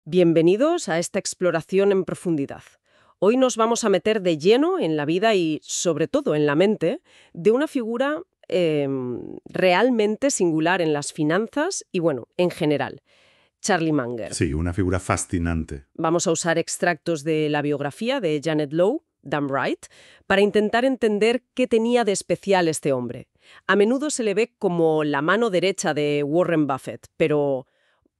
Bienvenidos a esta exploración en profundidad. Hoy nos vamos a meter de lleno en la vida y, sobre todo, en la mente de una figura realmente singular en las finanzas y, bueno, en general, Charlie Munger. Sí, una figura fascinante. Vamos a usar extractos de la biografía de Janet Lowe, Damn Right, para intentar entender qué tenía de especial este hombre. A menudo se le ve como la mano derecha de Warren Buffett, pero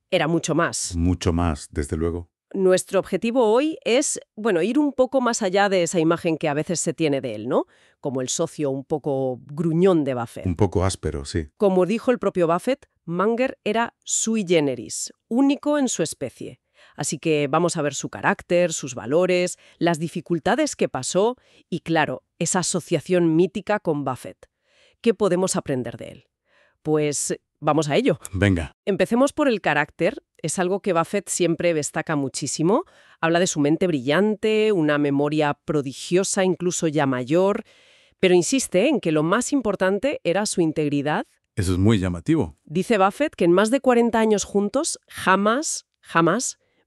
era mucho más. Mucho más, desde luego. Nuestro objetivo hoy es, ir un poco más allá de esa imagen que a veces se tiene de él, ¿no? Como el socio un poco gruñón de Buffett. Un poco áspero, sí. Como dijo el propio Buffett, Munger era sui generis, único en su especie. Así que vamos a ver su carácter, sus valores, las dificultades que pasó y, claro, esa asociación mítica con Buffett. ¿Qué podemos aprender de él? Pues vamos a ello. Venga. Empecemos por el carácter. Es algo que Buffett siempre destaca muchísimo. Habla de su mente brillante, una memoria prodigiosa, incluso ya mayor, pero insiste en que lo más importante era su integridad. Eso es muy llamativo. Dice Buffett que en más de 40 años juntos jamás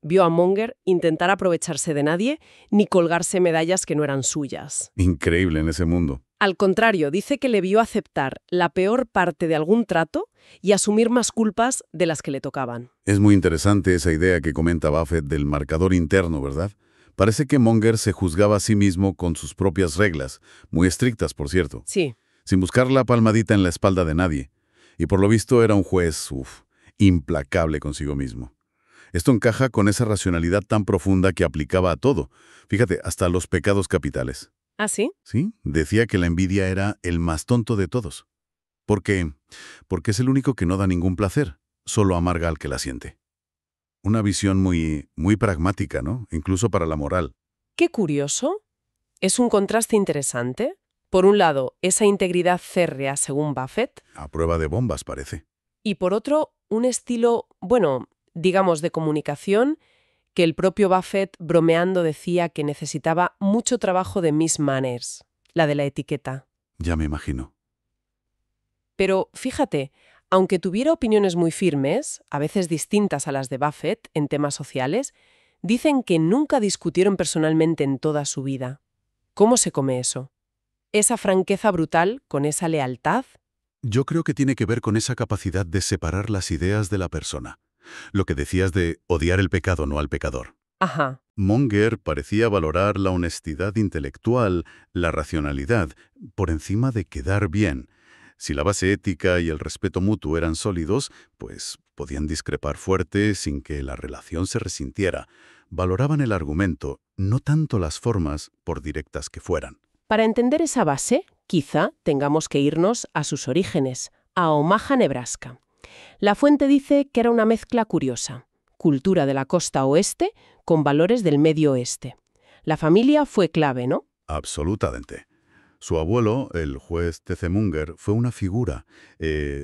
vio a Munger intentar aprovecharse de nadie ni colgarse medallas que no eran suyas. Increíble en ese mundo. Al contrario, dice que le vio aceptar la peor parte de algún trato y asumir más culpas de las que le tocaban. Es muy interesante esa idea que comenta Buffett del marcador interno, ¿verdad? Parece que Munger se juzgaba a sí mismo con sus propias reglas, muy estrictas, por cierto. Sí. Sin buscar la palmadita en la espalda de nadie. Y por lo visto era un juez, implacable consigo mismo. Esto encaja con esa racionalidad tan profunda que aplicaba a todo. Fíjate, hasta a los pecados capitales. ¿Ah, sí? Sí, decía que la envidia era el más tonto de todos. ¿Por qué? Porque es el único que no da ningún placer, solo amarga al que la siente. Una visión muy pragmática, ¿no? Incluso para la moral. Qué curioso. Es un contraste interesante. Por un lado, esa integridad férrea según Buffett. A prueba de bombas, parece. Y por otro, un estilo, digamos, de comunicación que el propio Buffett, bromeando, decía que necesitaba mucho trabajo de Miss Manners, la de la etiqueta. Ya me imagino. Pero fíjate, aunque tuviera opiniones muy firmes, a veces distintas a las de Buffett en temas sociales, dicen que nunca discutieron personalmente en toda su vida. ¿Cómo se come eso? Esa franqueza brutal, con esa lealtad. Yo creo que tiene que ver con esa capacidad de separar las ideas de la persona. Lo que decías de odiar el pecado, no al pecador. Ajá. Munger parecía valorar la honestidad intelectual, la racionalidad, por encima de quedar bien. Si la base ética y el respeto mutuo eran sólidos, pues podían discrepar fuerte sin que la relación se resintiera. Valoraban el argumento, no tanto las formas, por directas que fueran. Para entender esa base, quizá tengamos que irnos a sus orígenes, a Omaha, Nebraska. La fuente dice que era una mezcla curiosa, cultura de la costa oeste con valores del medio oeste. La familia fue clave, ¿no? Absolutamente. Su abuelo, el juez T.C. Munger, fue una figura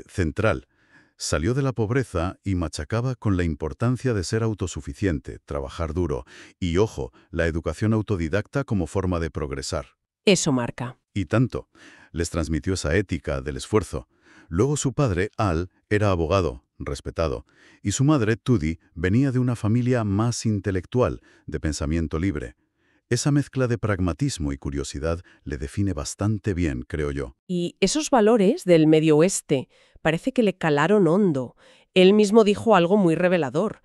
central. Salió de la pobreza y machacaba con la importancia de ser autosuficiente, trabajar duro y, ojo, la educación autodidacta como forma de progresar. Eso marca. Y tanto. Les transmitió esa ética del esfuerzo. Luego su padre, Al, era abogado, respetado, y su madre, Tudy, venía de una familia más intelectual, de pensamiento libre. Esa mezcla de pragmatismo y curiosidad le define bastante bien, creo yo. Y esos valores del medio oeste parece que le calaron hondo. Él mismo dijo algo muy revelador,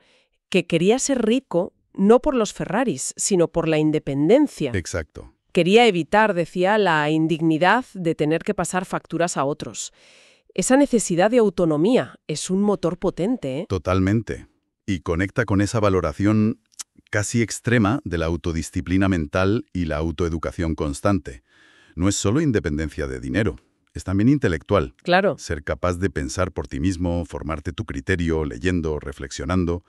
que quería ser rico no por los Ferraris, sino por la independencia. Exacto. Quería evitar, decía, la indignidad de tener que pasar facturas a otros. Esa necesidad de autonomía es un motor potente, ¿eh? Totalmente. Y conecta con esa valoración casi extrema de la autodisciplina mental y la autoeducación constante. No es solo independencia de dinero, es también intelectual. Claro. Ser capaz de pensar por ti mismo, formarte tu criterio, leyendo, reflexionando.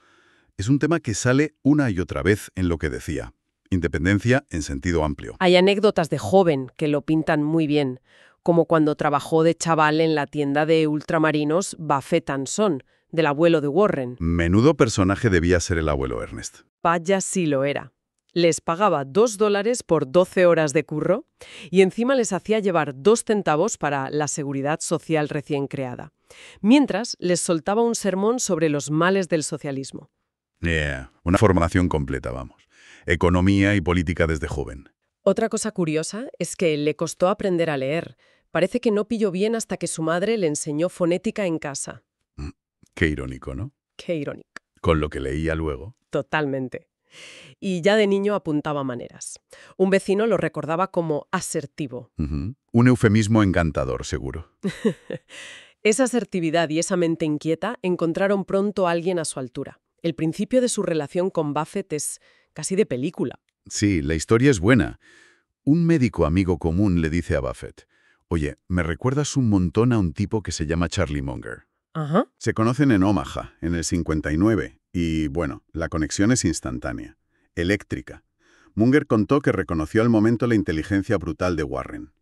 Es un tema que sale una y otra vez en lo que decía. Independencia en sentido amplio. Hay anécdotas de joven que lo pintan muy bien, como cuando trabajó de chaval en la tienda de ultramarinos Buffett & Son, del abuelo de Warren. Menudo personaje debía ser el abuelo Ernest. Vaya sí lo era. Les pagaba $2 por 12 horas de curro y encima les hacía llevar 2 centavos para la seguridad social recién creada, mientras les soltaba un sermón sobre los males del socialismo. Una formación completa, vamos. Economía y política desde joven. Otra cosa curiosa es que le costó aprender a leer. Parece que no pilló bien hasta que su madre le enseñó fonética en casa. Mm, Qué irónico, ¿no? Qué irónico. Con lo que leía luego. Totalmente. Y ya de niño apuntaba maneras. Un vecino lo recordaba como asertivo. Ujú. Un eufemismo encantador, seguro. Esa asertividad y esa mente inquieta encontraron pronto a alguien a su altura. El principio de su relación con Buffett es casi de película. Sí, la historia es buena. Un médico amigo común le dice a Buffett, oye, me recuerdas un montón a un tipo que se llama Charlie Munger. Ajá. Se conocen en Omaha, en el 59, y bueno, la conexión es instantánea, eléctrica. Munger contó que reconoció al momento la inteligencia brutal de Warren.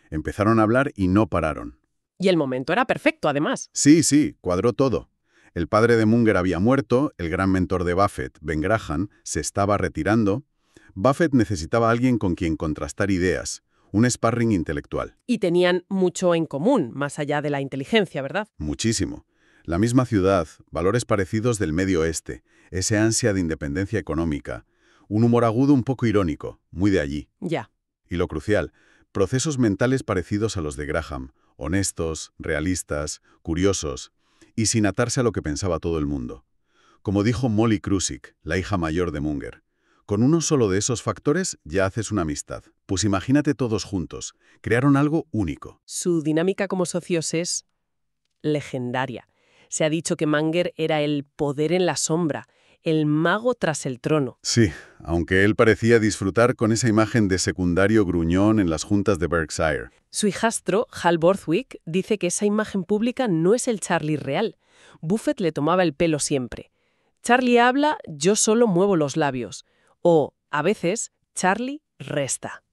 Empezaron a hablar y no pararon. Y el momento era perfecto, además. Sí, cuadró todo. El padre de Munger había muerto, el gran mentor de Buffett, Ben Graham, se estaba retirando. Buffett necesitaba a alguien con quien contrastar ideas, un sparring intelectual. Y tenían mucho en común, más allá de la inteligencia, ¿verdad? Muchísimo. La misma ciudad, valores parecidos del Medio Oeste, ese ansia de independencia económica, un humor agudo un poco irónico, muy de allí. Ya. Y lo crucial, procesos mentales parecidos a los de Graham, honestos, realistas, curiosos, y sin atarse a lo que pensaba todo el mundo. Como dijo Molly Krusik, la hija mayor de Munger, con uno solo de esos factores ya haces una amistad. Pues imagínate todos juntos, crearon algo único. Su dinámica como socios es legendaria. Se ha dicho que Munger era el poder en la sombra, el mago tras el trono. Sí, aunque él parecía disfrutar con esa imagen de secundario gruñón en las juntas de Berkshire. Su hijastro, Hal Borthwick, dice que esa imagen pública no es el Charlie real. Buffett le tomaba el pelo siempre. Charlie habla, yo solo muevo los labios. O, a veces, Charlie resta.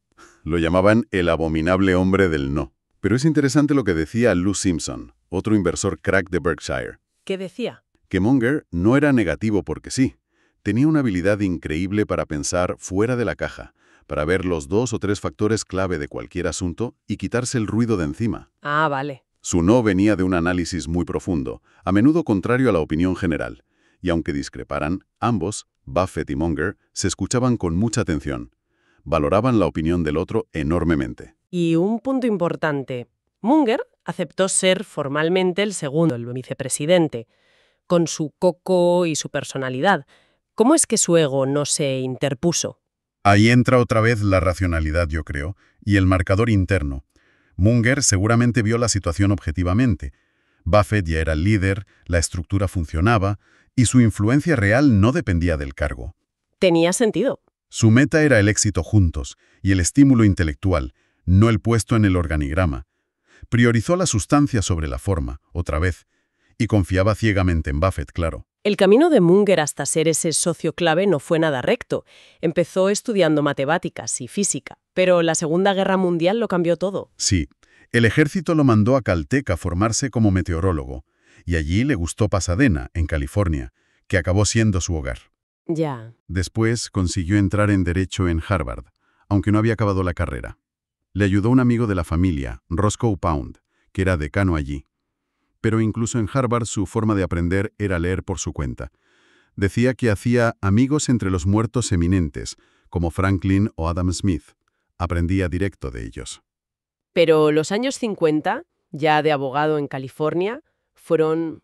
Lo llamaban el abominable hombre del no. Pero es interesante lo que decía Lou Simpson, otro inversor crack de Berkshire. ¿Qué decía? Que Munger no era negativo porque sí. Tenía una habilidad increíble para pensar fuera de la caja, para ver los 2 o 3 factores clave de cualquier asunto y quitarse el ruido de encima. Ah, vale. Su no venía de un análisis muy profundo, a menudo contrario a la opinión general. Y aunque discreparan, ambos, Buffett y Munger, se escuchaban con mucha atención. Valoraban la opinión del otro enormemente. Y un punto importante. Munger aceptó ser formalmente el segundo, el vicepresidente, con su coco y su personalidad. ¿Cómo es que su ego no se interpuso? Ahí entra otra vez la racionalidad, yo creo, y el marcador interno. Munger seguramente vio la situación objetivamente. Buffett ya era el líder, la estructura funcionaba, y su influencia real no dependía del cargo. Tenía sentido. Su meta era el éxito juntos, y el estímulo intelectual, no el puesto en el organigrama. Priorizó la sustancia sobre la forma, otra vez, y confiaba ciegamente en Buffett, claro. El camino de Munger hasta ser ese socio clave no fue nada recto. Empezó estudiando matemáticas y física, pero la Segunda Guerra Mundial lo cambió todo. Sí, el ejército lo mandó a Caltech a formarse como meteorólogo, y allí le gustó Pasadena, en California, que acabó siendo su hogar. Ya. Después consiguió entrar en Derecho en Harvard, aunque no había acabado la carrera. Le ayudó un amigo de la familia, Roscoe Pound, que era decano allí. Pero incluso en Harvard su forma de aprender era leer por su cuenta. Decía que hacía amigos entre los muertos eminentes, como Franklin o Adam Smith. Aprendía directo de ellos. Pero los años 50, ya de abogado en California, fueron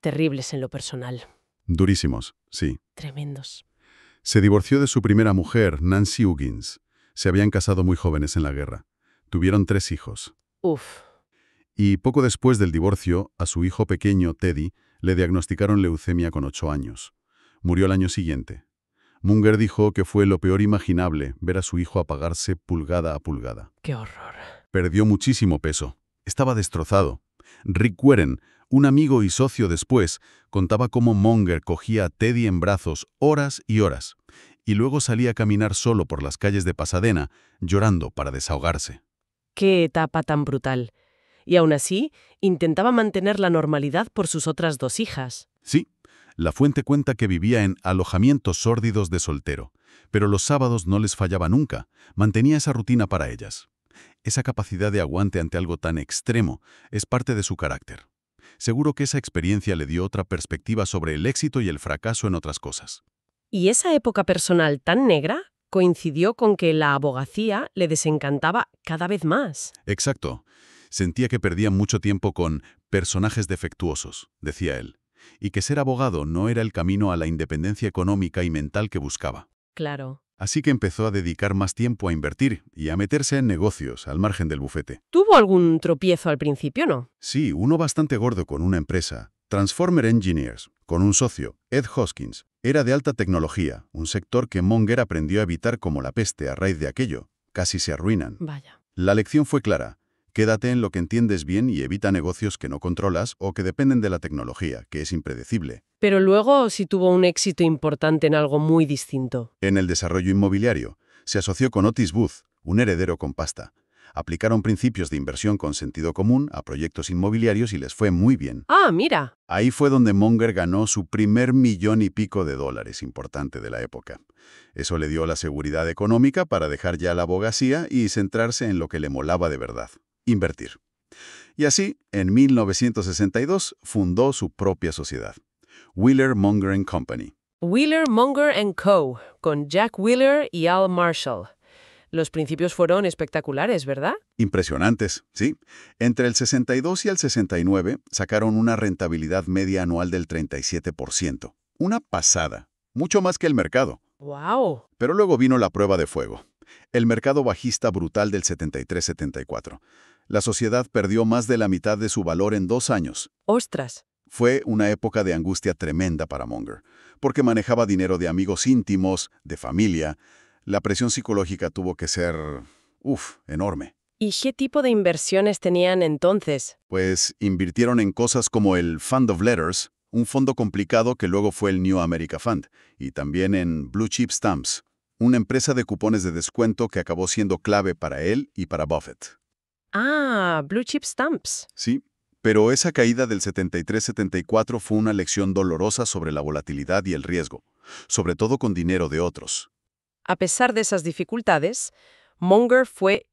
terribles en lo personal. Durísimos, sí. Tremendos. Se divorció de su primera mujer, Nancy Huggins. Se habían casado muy jóvenes en la guerra. Tuvieron 3 hijos. Y poco después del divorcio, a su hijo pequeño, Teddy, le diagnosticaron leucemia con 8 años. Murió el año siguiente. Munger dijo que fue lo peor imaginable ver a su hijo apagarse pulgada a pulgada. ¡Qué horror! Perdió muchísimo peso. Estaba destrozado. Rick Warren, un amigo y socio después, contaba cómo Munger cogía a Teddy en brazos horas y horas, y luego salía a caminar solo por las calles de Pasadena, llorando para desahogarse. ¡Qué etapa tan brutal! Y aún así, intentaba mantener la normalidad por sus otras 2 hijas. Sí, la fuente cuenta que vivía en alojamientos sórdidos de soltero, pero los sábados no les fallaba nunca, mantenía esa rutina para ellas. Esa capacidad de aguante ante algo tan extremo es parte de su carácter. Seguro que esa experiencia le dio otra perspectiva sobre el éxito y el fracaso en otras cosas. ¿Y esa época personal tan negra coincidió con que la abogacía le desencantaba cada vez más? Exacto. Sentía que perdía mucho tiempo con personajes defectuosos, decía él, y que ser abogado no era el camino a la independencia económica y mental que buscaba. Claro. Así que empezó a dedicar más tiempo a invertir y a meterse en negocios al margen del bufete. ¿Tuvo algún tropiezo al principio, no? Sí, uno bastante gordo con una empresa, Transformer Engineers, con un socio, Ed Hoskins. Era de alta tecnología, un sector que Munger aprendió a evitar como la peste a raíz de aquello. Casi se arruinan. Vaya. La lección fue clara. Quédate en lo que entiendes bien y evita negocios que no controlas o que dependen de la tecnología, que es impredecible. Pero luego sí tuvo un éxito importante en algo muy distinto. En el desarrollo inmobiliario, se asoció con Otis Booth, un heredero con pasta. Aplicaron principios de inversión con sentido común a proyectos inmobiliarios y les fue muy bien. Ah, mira. Ahí fue donde Munger ganó su primer $1,000,000 importante de la época. Eso le dio la seguridad económica para dejar ya la abogacía y centrarse en lo que le molaba de verdad: invertir. Y así, en 1962, fundó su propia sociedad, Wheeler Monger Company. Wheeler, Monger Co., con Jack Wheeler y Al Marshall. Los principios fueron espectaculares, ¿verdad? Impresionantes, ¿sí? Entre el 62 y el 69 sacaron una rentabilidad media anual del 37%. Una pasada, mucho más que el mercado. ¡Wow! Pero luego vino la prueba de fuego. El mercado bajista brutal del 73-74. La sociedad perdió más de la mitad de su valor en 2 años. ¡Ostras! Fue una época de angustia tremenda para Munger, porque manejaba dinero de amigos íntimos, de familia. La presión psicológica tuvo que ser, enorme. ¿Y qué tipo de inversiones tenían entonces? Pues invirtieron en cosas como el Fund of Letters, un fondo complicado que luego fue el New America Fund, y también en Blue Chip Stamps, una empresa de cupones de descuento que acabó siendo clave para él y para Buffett. Ah, Blue Chip Stamps. Sí, pero esa caída del 73-74 fue una lección dolorosa sobre la volatilidad y el riesgo, sobre todo con dinero de otros. A pesar de esas dificultades, Munger fue,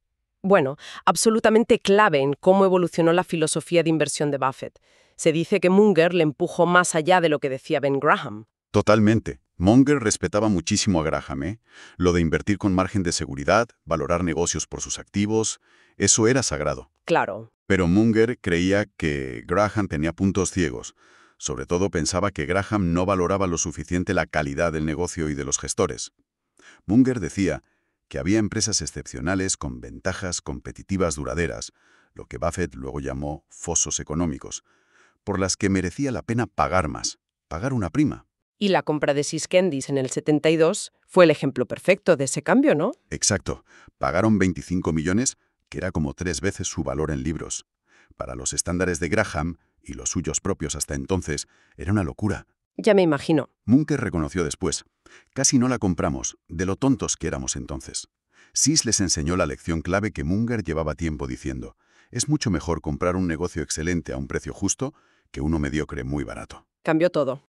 absolutamente clave en cómo evolucionó la filosofía de inversión de Buffett. Se dice que Munger le empujó más allá de lo que decía Ben Graham. Totalmente. Munger respetaba muchísimo a Graham, ¿eh? Lo de invertir con margen de seguridad, valorar negocios por sus activos, eso era sagrado. Claro. Pero Munger creía que Graham tenía puntos ciegos. Sobre todo pensaba que Graham no valoraba lo suficiente la calidad del negocio y de los gestores. Munger decía que había empresas excepcionales con ventajas competitivas duraderas, lo que Buffett luego llamó fosos económicos, por las que merecía la pena pagar más, pagar una prima. Y la compra de See's Candies en el 72 fue el ejemplo perfecto de ese cambio, ¿no? Exacto. Pagaron 25 millones, que era como 3 veces su valor en libros. Para los estándares de Graham, y los suyos propios hasta entonces, era una locura. Ya me imagino. Munger reconoció después: casi no la compramos, de lo tontos que éramos entonces. See's les enseñó la lección clave que Munger llevaba tiempo diciendo: es mucho mejor comprar un negocio excelente a un precio justo que uno mediocre muy barato. Cambió todo.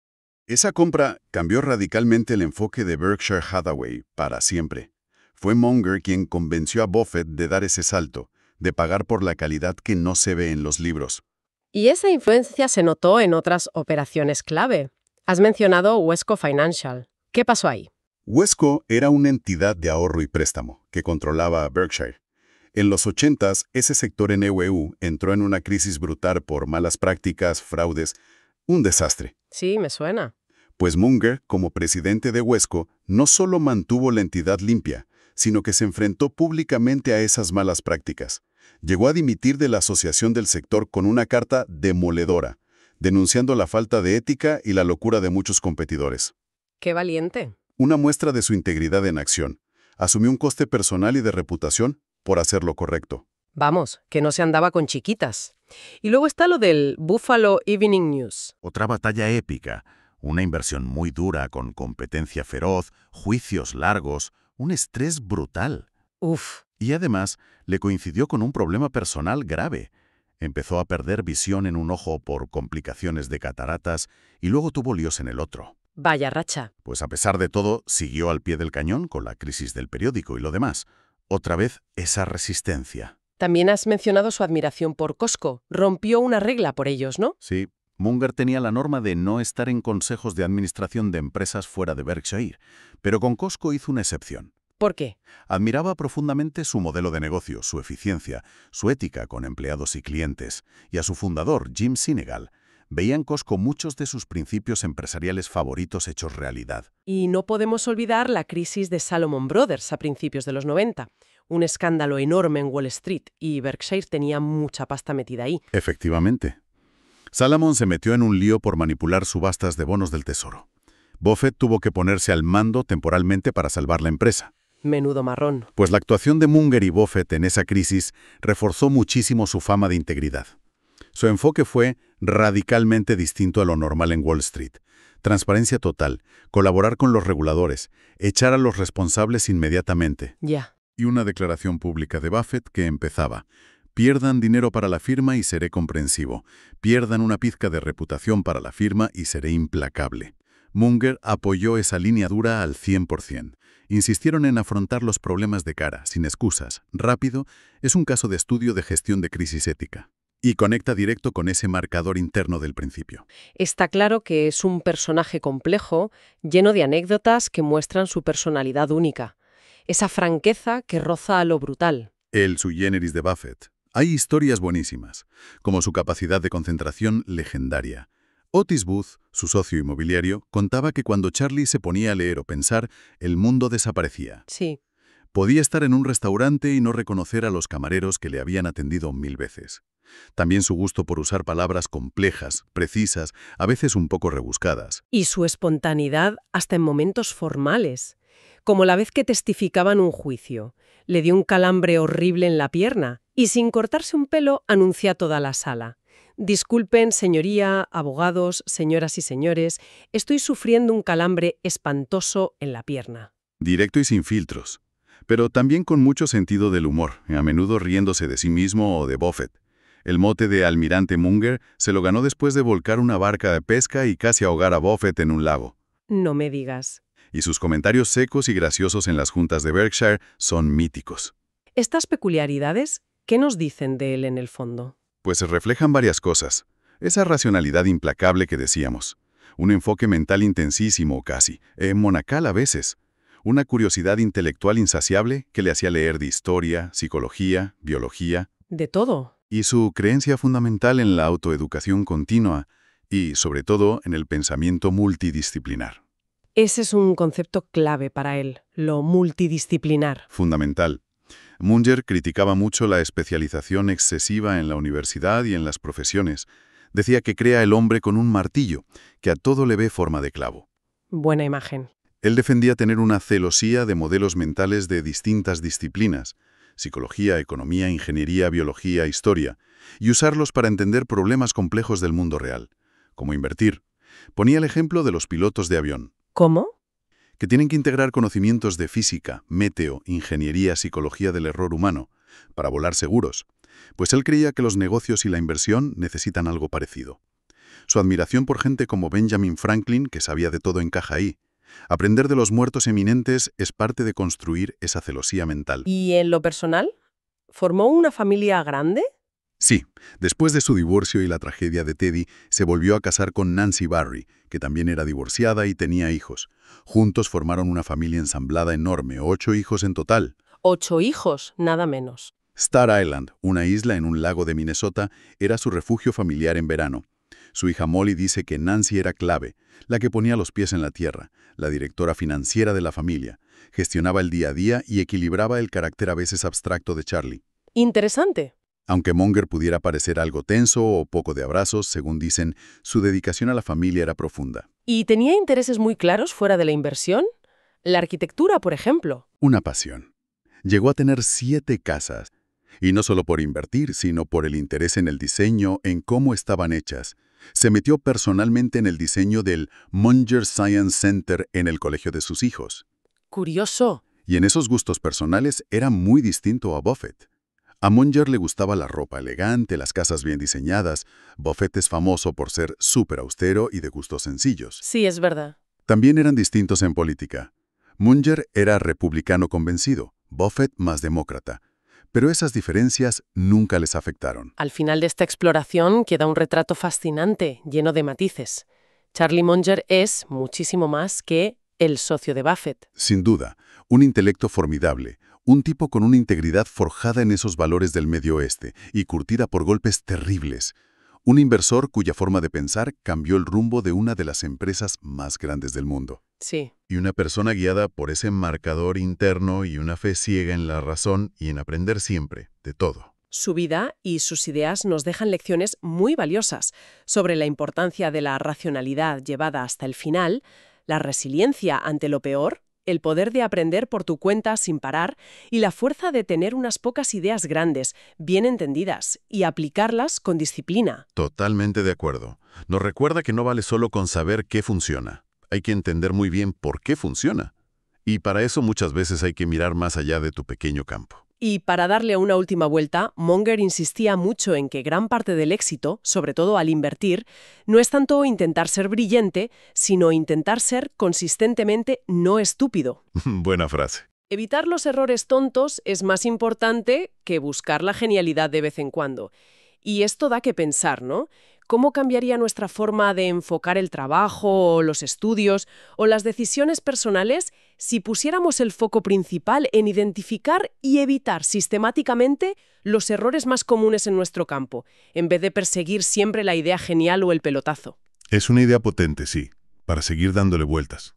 Esa compra cambió radicalmente el enfoque de Berkshire Hathaway para siempre. Fue Munger quien convenció a Buffett de dar ese salto, de pagar por la calidad que no se ve en los libros. Y esa influencia se notó en otras operaciones clave. Has mencionado Wesco Financial. ¿Qué pasó ahí? Wesco era una entidad de ahorro y préstamo que controlaba a Berkshire. En los 80s, ese sector en EWU entró en una crisis brutal por malas prácticas, fraudes, un desastre. Sí, me suena. Pues Munger, como presidente de Wesco, no solo mantuvo la entidad limpia, sino que se enfrentó públicamente a esas malas prácticas. Llegó a dimitir de la asociación del sector con una carta demoledora, denunciando la falta de ética y la locura de muchos competidores. ¡Qué valiente! Una muestra de su integridad en acción. Asumió un coste personal y de reputación por hacer lo correcto. Vamos, que no se andaba con chiquitas. Y luego está lo del Buffalo Evening News. Otra batalla épica, una inversión muy dura con competencia feroz, juicios largos, un estrés brutal. Uf. Y además, le coincidió con un problema personal grave. Empezó a perder visión en un ojo por complicaciones de cataratas y luego tuvo líos en el otro. Vaya racha. Pues a pesar de todo, siguió al pie del cañón con la crisis del periódico y lo demás. Otra vez, esa resistencia. También has mencionado su admiración por Costco. Rompió una regla por ellos, ¿no? Sí, Munger tenía la norma de no estar en consejos de administración de empresas fuera de Berkshire, pero con Costco hizo una excepción. ¿Por qué? Admiraba profundamente su modelo de negocio, su eficiencia, su ética con empleados y clientes, y a su fundador, Jim Sinegal. Veía en Costco muchos de sus principios empresariales favoritos hechos realidad. Y no podemos olvidar la crisis de Salomon Brothers a principios de los 90. Un escándalo enorme en Wall Street y Berkshire tenía mucha pasta metida ahí. Efectivamente. Salomon se metió en un lío por manipular subastas de bonos del tesoro. Buffett tuvo que ponerse al mando temporalmente para salvar la empresa. Menudo marrón. Pues la actuación de Munger y Buffett en esa crisis reforzó muchísimo su fama de integridad. Su enfoque fue radicalmente distinto a lo normal en Wall Street. Transparencia total, colaborar con los reguladores, echar a los responsables inmediatamente. Ya. Y una declaración pública de Buffett que empezaba: pierdan dinero para la firma y seré comprensivo. Pierdan una pizca de reputación para la firma y seré implacable. Munger apoyó esa línea dura al 100%. Insistieron en afrontar los problemas de cara, sin excusas, rápido. Es un caso de estudio de gestión de crisis ética. Y conecta directo con ese marcador interno del principio. Está claro que es un personaje complejo, lleno de anécdotas que muestran su personalidad única. Esa franqueza que roza a lo brutal. El sui generis de Buffett. Hay historias buenísimas, como su capacidad de concentración legendaria. Otis Booth, su socio inmobiliario, contaba que cuando Charlie se ponía a leer o pensar, el mundo desaparecía. Sí. Podía estar en un restaurante y no reconocer a los camareros que le habían atendido 1000 veces. También su gusto por usar palabras complejas, precisas, a veces un poco rebuscadas. Y su espontaneidad hasta en momentos formales. Como la vez que testificaba en un juicio. Le dio un calambre horrible en la pierna y sin cortarse un pelo anuncia a toda la sala: disculpen, señoría, abogados, señoras y señores, estoy sufriendo un calambre espantoso en la pierna. Directo y sin filtros. Pero también con mucho sentido del humor, a menudo riéndose de sí mismo o de Buffett. El mote de Almirante Munger se lo ganó después de volcar una barca de pesca y casi ahogar a Buffett en un lago. No me digas. Y sus comentarios secos y graciosos en las juntas de Berkshire son míticos. Estas peculiaridades, ¿qué nos dicen de él en el fondo? Pues se reflejan varias cosas. Esa racionalidad implacable que decíamos. Un enfoque mental intensísimo casi, monacal a veces. Una curiosidad intelectual insaciable que le hacía leer de historia, psicología, biología. De todo. Y su creencia fundamental en la autoeducación continua y, sobre todo, en el pensamiento multidisciplinar. Ese es un concepto clave para él, lo multidisciplinar. Fundamental. Munger criticaba mucho la especialización excesiva en la universidad y en las profesiones. Decía que crea el hombre con un martillo, que a todo le ve forma de clavo. Buena imagen. Él defendía tener una celosía de modelos mentales de distintas disciplinas: psicología, economía, ingeniería, biología, historia, y usarlos para entender problemas complejos del mundo real, como invertir. Ponía el ejemplo de los pilotos de avión. ¿Cómo? Que tienen que integrar conocimientos de física, meteo, ingeniería, psicología del error humano, para volar seguros. Pues él creía que los negocios y la inversión necesitan algo parecido. Su admiración por gente como Benjamin Franklin, que sabía de todo, encaja ahí. Aprender de los muertos eminentes es parte de construir esa celosía mental. ¿Y en lo personal? ¿Formó una familia grande? Sí, después de su divorcio y la tragedia de Teddy, se volvió a casar con Nancy Barry, que también era divorciada y tenía hijos. Juntos formaron una familia ensamblada enorme, 8 hijos en total. 8 hijos, nada menos. Star Island, una isla en un lago de Minnesota, era su refugio familiar en verano. Su hija Molly dice que Nancy era clave, la que ponía los pies en la tierra, la directora financiera de la familia, gestionaba el día a día y equilibraba el carácter a veces abstracto de Charlie. Interesante. Aunque Munger pudiera parecer algo tenso o poco de abrazos, según dicen, su dedicación a la familia era profunda. ¿Y tenía intereses muy claros fuera de la inversión? La arquitectura, por ejemplo. Una pasión. Llegó a tener 7 casas. Y no solo por invertir, sino por el interés en el diseño, en cómo estaban hechas. Se metió personalmente en el diseño del Munger Science Center en el colegio de sus hijos. Curioso. Y en esos gustos personales era muy distinto a Buffett. A Munger le gustaba la ropa elegante, las casas bien diseñadas. Buffett es famoso por ser súper austero y de gustos sencillos. Sí, es verdad. También eran distintos en política. Munger era republicano convencido, Buffett más demócrata. Pero esas diferencias nunca les afectaron. Al final de esta exploración queda un retrato fascinante, lleno de matices. Charlie Munger es muchísimo más que el socio de Buffett. Sin duda, un intelecto formidable, un tipo con una integridad forjada en esos valores del Medio Oeste y curtida por golpes terribles. Un inversor cuya forma de pensar cambió el rumbo de una de las empresas más grandes del mundo. Sí. Y una persona guiada por ese marcador interno y una fe ciega en la razón y en aprender siempre, de todo. Su vida y sus ideas nos dejan lecciones muy valiosas sobre la importancia de la racionalidad llevada hasta el final, la resiliencia ante lo peor, el poder de aprender por tu cuenta sin parar y la fuerza de tener unas pocas ideas grandes, bien entendidas, y aplicarlas con disciplina. Totalmente de acuerdo. Nos recuerda que no vale solo con saber qué funciona. Hay que entender muy bien por qué funciona. Y para eso muchas veces hay que mirar más allá de tu pequeño campo. Y para darle una última vuelta, Munger insistía mucho en que gran parte del éxito, sobre todo al invertir, no es tanto intentar ser brillante, sino intentar ser consistentemente no estúpido. Buena frase. Evitar los errores tontos es más importante que buscar la genialidad de vez en cuando. Y esto da que pensar, ¿no? ¿Cómo cambiaría nuestra forma de enfocar el trabajo, o los estudios, o las decisiones personales si pusiéramos el foco principal en identificar y evitar sistemáticamente los errores más comunes en nuestro campo, en vez de perseguir siempre la idea genial o el pelotazo? Es una idea potente, sí, para seguir dándole vueltas.